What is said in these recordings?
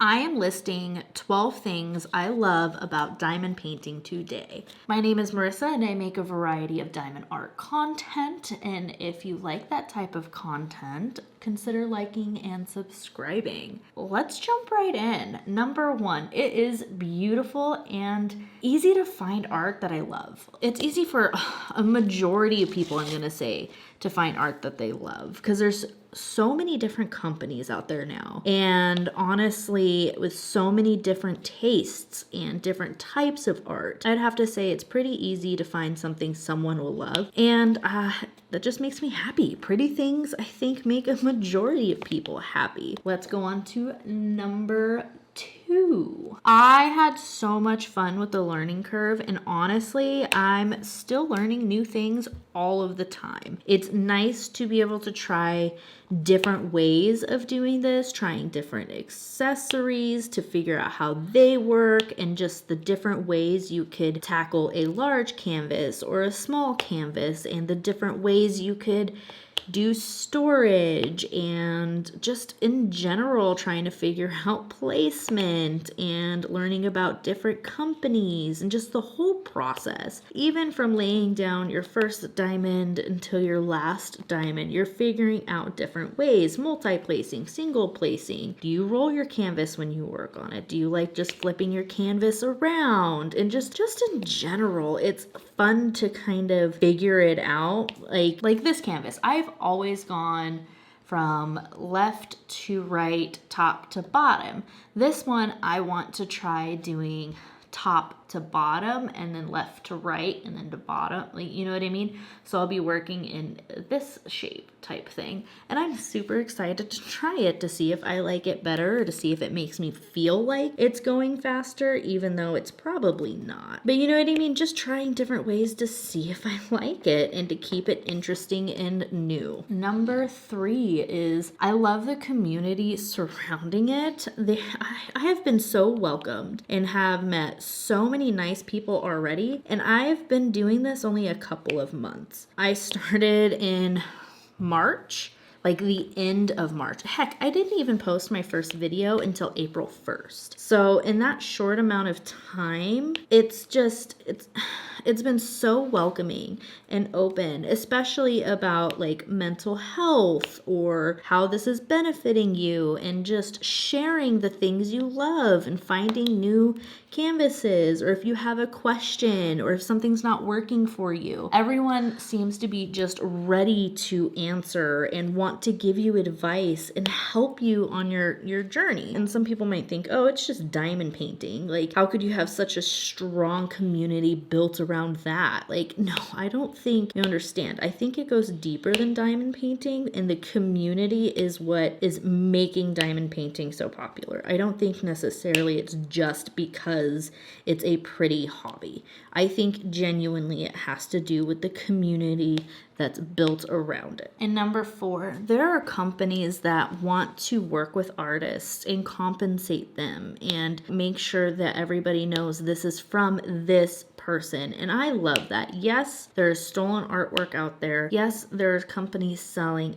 I am listing 12 things I love about diamond painting today. My name is Marissa and I make a variety of diamond art content. And if you like that type of content, consider liking and subscribing. Let's jump right in. Number 1, it is beautiful and easy to find art that I love. It's easy for a majority of people, I'm gonna say, to find art that they love because there's so many different companies out there now. And honestly, with so many different tastes and different types of art, I'd have to say it's pretty easy to find something someone will love. And that just makes me happy. Pretty things, I think, make a majority of people happy. Let's go on to number 2. I had so much fun with the learning curve, and honestly, I'm still learning new things all of the time. It's nice to be able to try different ways of doing this, trying different accessories to figure out how they work, and just the different ways you could tackle a large canvas or a small canvas, and the different ways you could do storage, and just in general trying to figure out placement and learning about different companies and just the whole process. Even from laying down your first diamond until your last diamond, you're figuring out different ways, multi-placing, single placing. Do you roll your canvas when you work on it? Do you like just flipping your canvas around? And just in general, it's fun to kind of figure it out. Like this canvas, I've always gone from left to right, top to bottom. This one, I want to try doing top to bottom and then left to right and then to bottom, like, you know what I mean? So I'll be working in this shape type thing, and I'm super excited to try it to see if I like it better, or to see if it makes me feel like it's going faster, even though it's probably not. But you know what I mean? Just trying different ways to see if I like it and to keep it interesting and new. Number 3 is I love the community surrounding it. I have been so welcomed and have met so many nice people already, and I've been doing this only a couple of months. I started in March, like the end of March. Heck, I didn't even post my first video until April 1st. So in that short amount of time, it's been so welcoming and open, especially about like mental health or how this is benefiting you, and just sharing the things you love and finding new canvases, or if you have a question or if something's not working for you. Everyone seems to be just ready to answer and want to give you advice and help you on your journey. And some people might think, oh, it's just diamond painting. Like, how could you have such a strong community built around that? Like, no, I don't think you understand. I think it goes deeper than diamond painting, and the community is what is making diamond painting so popular. I don't think necessarily it's just because it's a pretty hobby. I think genuinely it has to do with the community that's built around it. And number 4, there are companies that want to work with artists and compensate them and make sure that everybody knows this is from this person. And I love that. Yes, there's stolen artwork out there. Yes, there's companies selling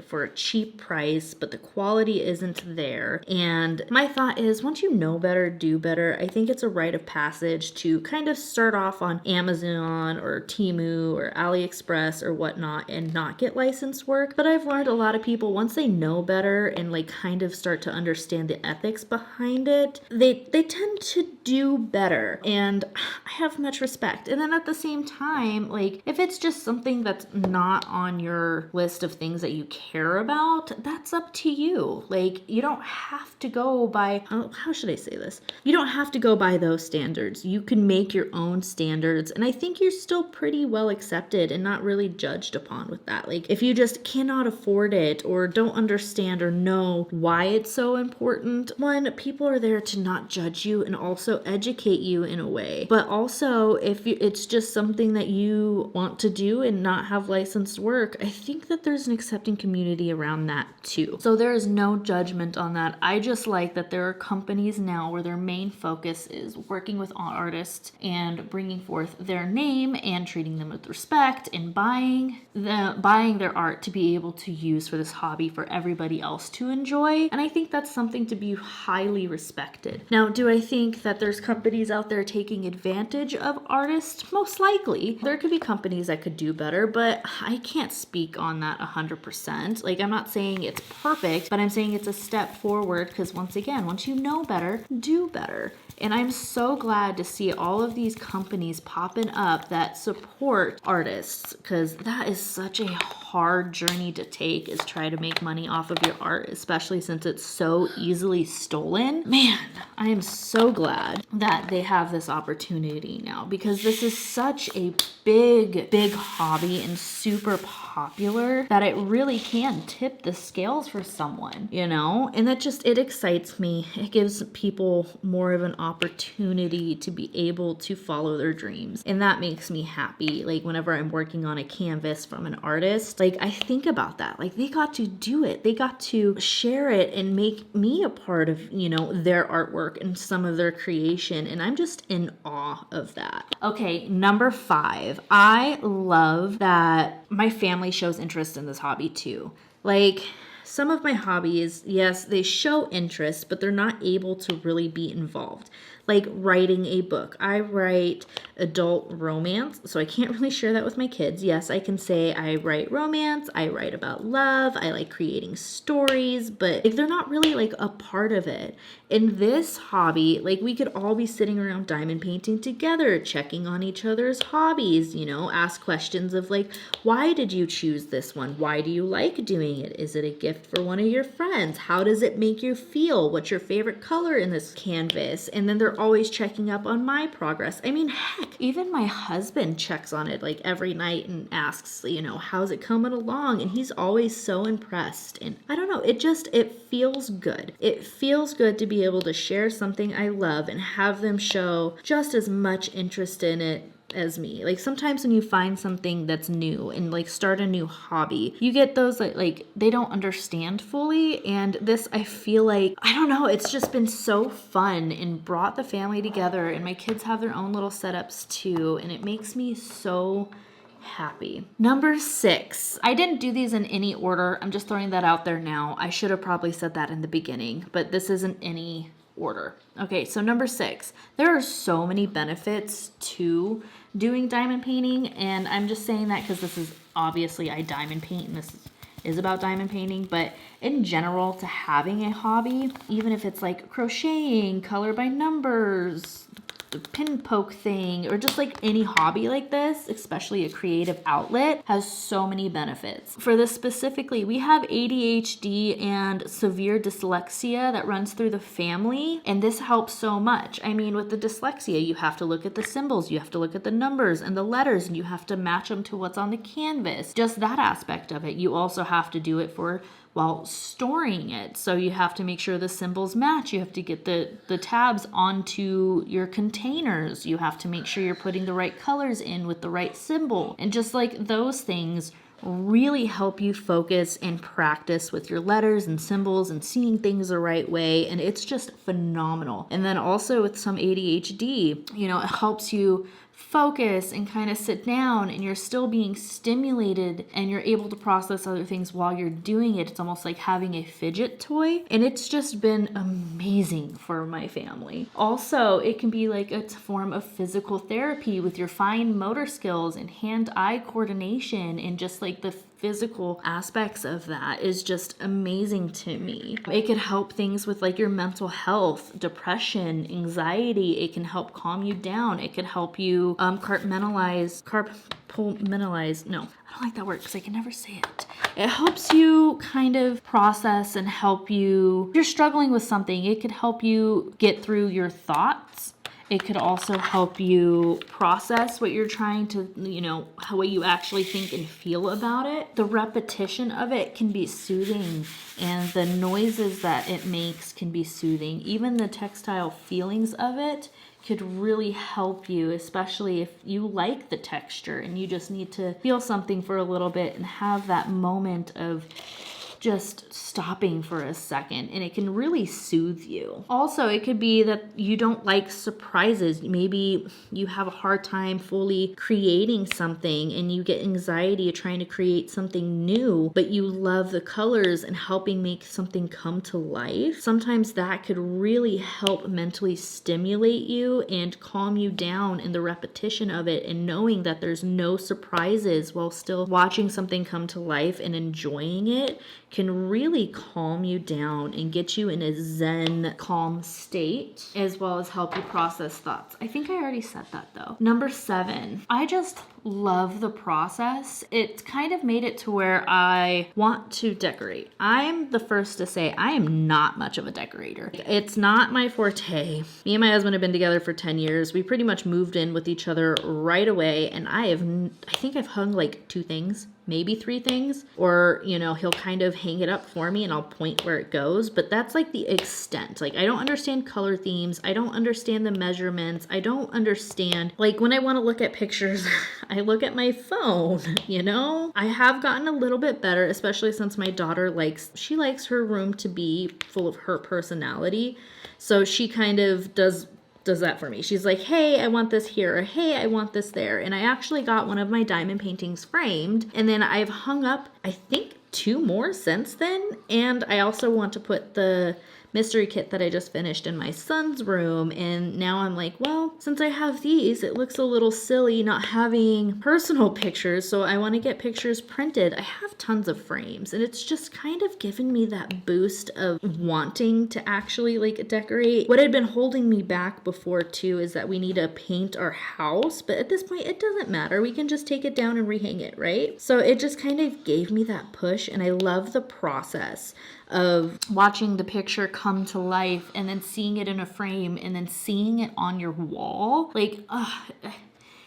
for a cheap price, but the quality isn't there. And my thought is, once you know better, do better. I think it's a rite of passage to kind of start off on Amazon or Temu or AliExpress or whatnot and not get licensed work. But I've learned a lot of people, once they know better and like kind of start to understand the ethics behind it, they tend to do better. And I have much respect. And then at the same time, like, if it's just something that's not on your list of things that you care about, that's up to you. Like, you don't have to go by, how should I say this? You don't have to go by those standards. You can make your own standards. And I think you're still pretty well accepted and not really judged upon with that. Like, if you just cannot afford it or don't understand or know why it's so important, one, people are there to not judge you and also educate you in a way. But also, if it's just something that you want to do and not have licensed work, I think that there's an accepting community around that too. So there is no judgment on that. I just like that there are companies now where their main focus is working with artists and bringing forth their name and treating them with respect and buying buying their art to be able to use for this hobby for everybody else to enjoy. And I think that's something to be highly respected. Now, do I think that there's companies out there taking advantage of artists? Most likely. There could be companies that could do better, but I can't speak on that 100%. Like, I'm not saying it's perfect, but I'm saying it's a step forward, because once again, once you know better, do better. And I'm so glad to see all of these companies popping up that support artists, because that is such a hard journey to take, is try to make money off of your art, especially since it's so easily stolen. Man, I am so glad that they have this opportunity now, because this is such a big hobby and super popular that it really can tip the scales for someone, you know? And that just, it excites me. It gives people more of an opportunity to be able to follow their dreams. And that makes me happy. Like, whenever I'm working on a canvas from an artist, like, I think about that. Like, they got to do it. They got to share it and make me a part of, you know, their artwork and some of their creation. And I'm just in awe of that. Okay, number 5. I love that my family shows interest in this hobby too. Like, some of my hobbies, yes, they show interest, but they're not able to really be involved. Like writing a book. I write adult romance, so I can't really share that with my kids. Yes, I can say I write romance, I write about love, I like creating stories, but like, they're not really like a part of it. In this hobby, like, we could all be sitting around diamond painting together, checking on each other's hobbies, you know, ask questions of like, why did you choose this one? Why do you like doing it? Is it a gift for one of your friends? How does it make you feel? What's your favorite color in this canvas? And then they're always checking up on my progress. I mean, heck, even my husband checks on it like every night and asks, you know, how's it coming along? And he's always so impressed. And I don't know, it feels good. It feels good to be able to share something I love and have them show just as much interest in it as me. Like, sometimes when you find something that's new and like start a new hobby, you get those that like they don't understand fully. And this, I feel like, I don't know, it's just been so fun and brought the family together, and my kids have their own little setups too, and it makes me so happy. Number 6. I didn't do these in any order. I'm just throwing that out there now. I should have probably said that in the beginning, but this isn't any order. Okay, so number 6. There are so many benefits to doing diamond painting, and I'm just saying that because this is obviously I diamond paint, and this is about diamond painting, but in general, to having a hobby, even if it's like crocheting, color by numbers, the pin poke thing, or just like any hobby like this, especially a creative outlet, has so many benefits. For this specifically, we have ADHD and severe dyslexia that runs through the family, and this helps so much. I mean, with the dyslexia, you have to look at the symbols, you have to look at the numbers and the letters, and you have to match them to what's on the canvas. Just that aspect of it. You also have to do it for while storing it. So you have to make sure the symbols match. You have to get the tabs onto your containers. You have to make sure you're putting the right colors in with the right symbol. And just like those things really help you focus and practice with your letters and symbols and seeing things the right way. And it's just phenomenal. And then also with some ADHD, you know, it helps you focus and kind of sit down, and you're still being stimulated and you're able to process other things while you're doing it. It's almost like having a fidget toy, and it's just been amazing for my family. Also, it can be like a form of physical therapy with your fine motor skills and hand-eye coordination, and just like the physical aspects of that is just amazing to me. It could help things with like your mental health, depression, anxiety. It can help calm you down. It could help you compartmentalize, no, I don't like that word because I can never say it. It helps you kind of process and help you, if you're struggling with something, it could help you get through your thoughts. It could also help you process what you're trying to, you know, how you actually think and feel about it. The repetition of it can be soothing, and the noises that it makes can be soothing. Even the textile feelings of it could really help you, especially if you like the texture and you just need to feel something for a little bit and have that moment of just stopping for a second, and it can really soothe you. Also, it could be that you don't like surprises. Maybe you have a hard time fully creating something and you get anxiety trying to create something new, but you love the colors and helping make something come to life. Sometimes that could really help mentally stimulate you and calm you down in the repetition of it, and knowing that there's no surprises while still watching something come to life and enjoying it can really calm you down and get you in a zen, calm state, as well as help you process thoughts. I think I already said that though. Number 7, I just love the process. It's kind of made it to where I want to decorate. I'm the first to say I am not much of a decorator. It's not my forte. Me and my husband have been together for 10 years. We pretty much moved in with each other right away, and I think I've hung like 2 things, maybe 3 things, or, you know, he'll kind of hang it up for me and I'll point where it goes, but that's like the extent. Like, I don't understand color themes. I don't understand the measurements. I don't understand, like, when I want to look at pictures, I look at my phone, you know? I have gotten a little bit better, especially since my daughter likes her room to be full of her personality. So she kind of does that for me. She's like, hey, I want this here, or hey, I want this there. And I actually got one of my diamond paintings framed, and then I've hung up, I think, 2 more since then. And I also want to put the mystery kit that I just finished in my son's room, and now I'm like, well, since I have these, it looks a little silly not having personal pictures, so I want to get pictures printed. I have tons of frames, and it's just kind of given me that boost of wanting to actually like decorate. What had been holding me back before too is that we need to paint our house, but at this point it doesn't matter. We can just take it down and rehang it, right? So it just kind of gave me that push, and I love the process of watching the picture come to life and then seeing it in a frame and then seeing it on your wall. Like,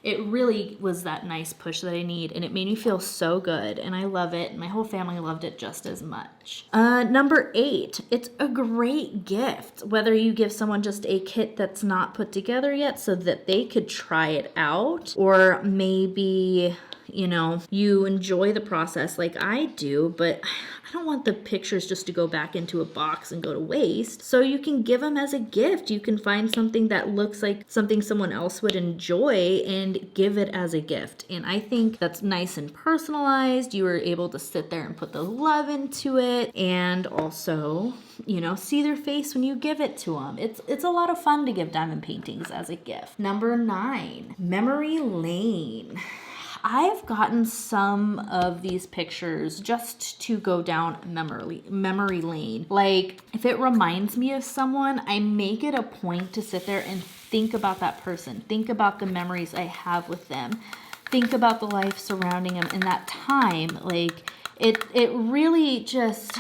it really was that nice push that I need, and it made me feel so good, and I love it, and my whole family loved it just as much. Number 8, it's a great gift, whether you give someone just a kit that's not put together yet so that they could try it out, or maybe, you know, you enjoy the process like I do, but I don't want the pictures just to go back into a box and go to waste. So you can give them as a gift. You can find something that looks like something someone else would enjoy and give it as a gift. And I think that's nice and personalized. You were able to sit there and put the love into it, and also, you know, see their face when you give it to them. It's a lot of fun to give diamond paintings as a gift. Number 9, memory lane. I've gotten some of these pictures just to go down memory lane. Like, if it reminds me of someone, I make it a point to sit there and think about that person. Think about the memories I have with them. Think about the life surrounding them in that time. Like, it really just,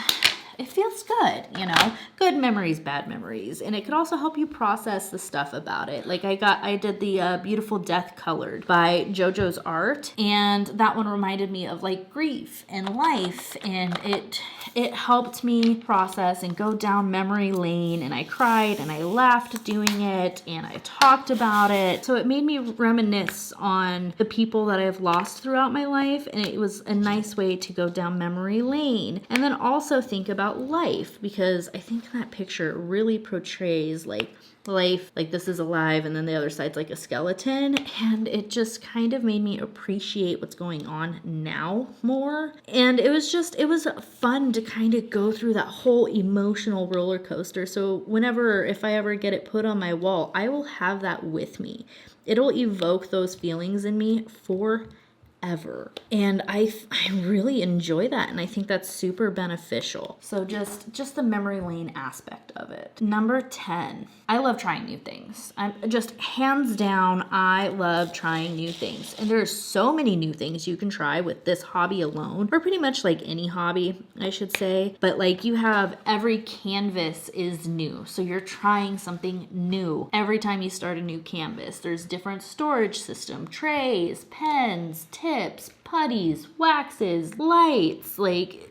it feels good, you know? Good memories, bad memories. And it could also help you process the stuff about it. Like, I did the Beautiful Death Colored by JoJo's Art, and that one reminded me of like grief and life, and it helped me process and go down memory lane, and I cried and I laughed doing it and I talked about it. So it made me reminisce on the people that I've lost throughout my life, and it was a nice way to go down memory lane. And then also think about life, because I think that picture really portrays like life, like this is alive, and then the other side's like a skeleton, and it just kind of made me appreciate what's going on now more. And it was fun to kind of go through that whole emotional roller coaster. So if I ever get it put on my wall, I will have that with me. It'll evoke those feelings in me forever. And I really enjoy that, and I think that's super beneficial. So just the memory lane aspect of it. Number 10, I love trying new things. I'm just hands down, I love trying new things. And there's so many new things you can try with this hobby alone, or pretty much like any hobby, I should say. But like, you have every canvas is new. So you're trying something new every time you start a new canvas. There's different storage system, trays, pens, tips, putties, waxes, lights, like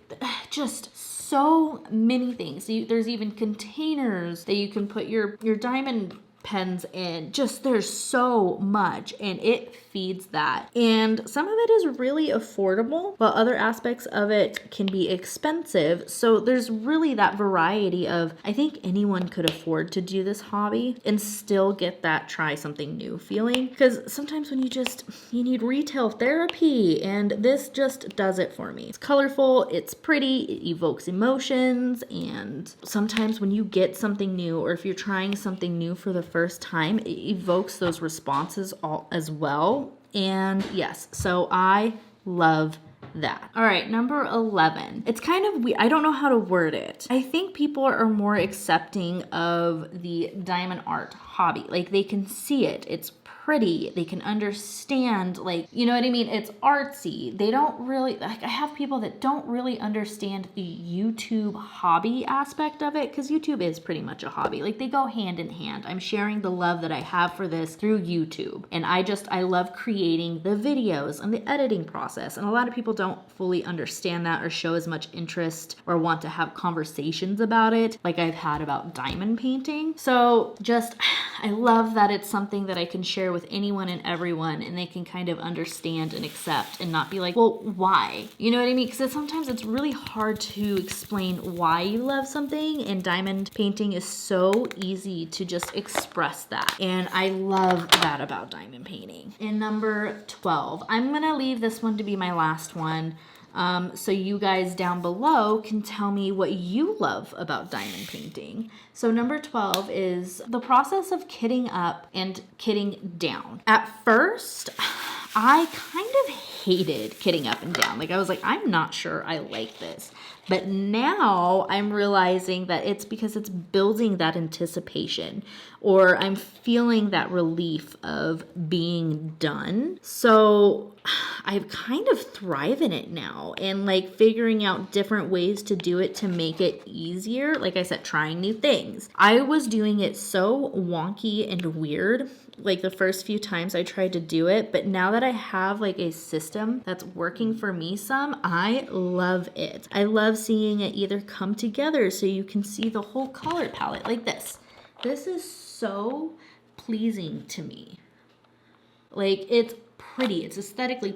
just so many things. There's even containers that you can put your diamond pens, and just there's so much, and it feeds that. And some of it is really affordable, while other aspects of it can be expensive. So there's really that variety of, I think anyone could afford to do this hobby and still get that try something new feeling. Because sometimes when you need retail therapy, and this just does it for me. It's colorful, it's pretty, it evokes emotions, and sometimes when you get something new, or if you're trying something new for the first time, it evokes those responses all as well. And yes, so I love that. All right, number 11. It's kind of weird. I don't know how to word it. I think people are more accepting of the diamond art hobby. Like, they can see it. It's pretty. They can understand, like, you know what I mean? It's artsy. They don't really, like, I have people that don't really understand the YouTube hobby aspect of it, because YouTube is pretty much a hobby. Like, they go hand in hand. I'm sharing the love that I have for this through YouTube. And I love creating the videos and the editing process. And a lot of people don't fully understand that or show as much interest or want to have conversations about it like I've had about diamond painting. So I love that it's something that I can share with anyone and everyone, and they can kind of understand and accept and not be like, well, why? You know what I mean? Because sometimes it's really hard to explain why you love something, and diamond painting is so easy to just express that. And I love that about diamond painting. And number 12, I'm gonna leave this one to be my last one. So you guys down below can tell me what you love about diamond painting. So number 12 is the process of kitting up and kitting down. At first, I kind of hated kitting up and down. Like, I was like, I'm not sure I like this. But now I'm realizing that it's because it's building that anticipation, or I'm feeling that relief of being done. So I kind of thrive in it now, and like figuring out different ways to do it to make it easier. Like I said, trying new things. I was doing it so wonky and weird like the first few times I tried to do it, but now that I have like a system that's working for me I love it. I love seeing it either come together so you can see the whole color palette like this. This is so pleasing to me. Like, it's pretty, it's aesthetically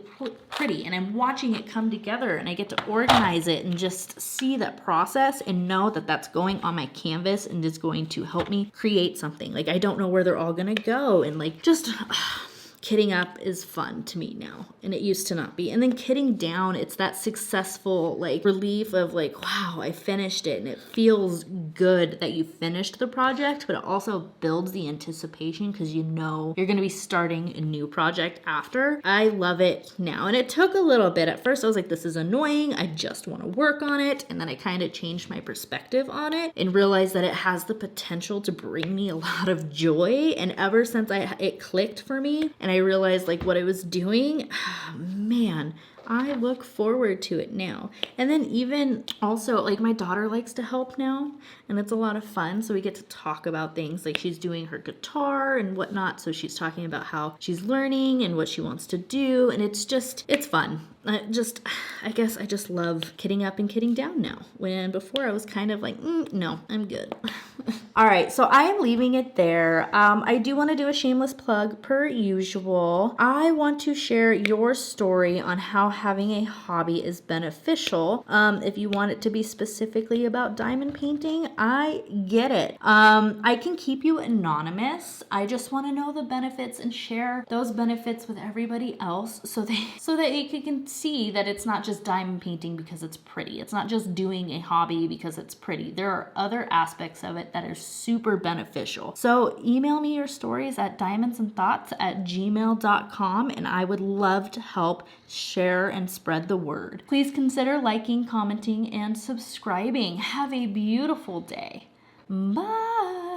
pretty, and I'm watching it come together, and I get to organize it and just see that process and know that that's going on my canvas and is going to help me create something. Like, I don't know where they're all gonna go, and like just kitting up is fun to me now, and it used to not be. And then kitting down, it's that successful like relief of like, wow, I finished it, and it feels good that you finished the project, but it also builds the anticipation because you know you're gonna be starting a new project after. I love it now, and it took a little bit. At first I was like, this is annoying, I just want to work on it, and then I kind of changed my perspective on it and realized that it has the potential to bring me a lot of joy. And ever since it clicked for me, and I realized like what I was doing, man, I look forward to it now. And then even also, like, my daughter likes to help now, and it's a lot of fun. So we get to talk about things like she's doing her guitar and whatnot. So she's talking about how she's learning and what she wants to do. And it's fun. I guess I just love kitting up and kitting down now, when before I was kind of like, no, I'm good. All right, so I am leaving it there. I do want to do a shameless plug per usual. I want to share your story on how having a hobby is beneficial. If you want it to be specifically about diamond painting, I get it. I can keep you anonymous. I just want to know the benefits and share those benefits with everybody else so that you can see that it's not just diamond painting because it's pretty. It's not just doing a hobby because it's pretty. There are other aspects of it that are super beneficial. So email me your stories at diamondsandthoughts@gmail.com, and I would love to help share and spread the word. Please consider liking, commenting, and subscribing. Have a beautiful day. Bye.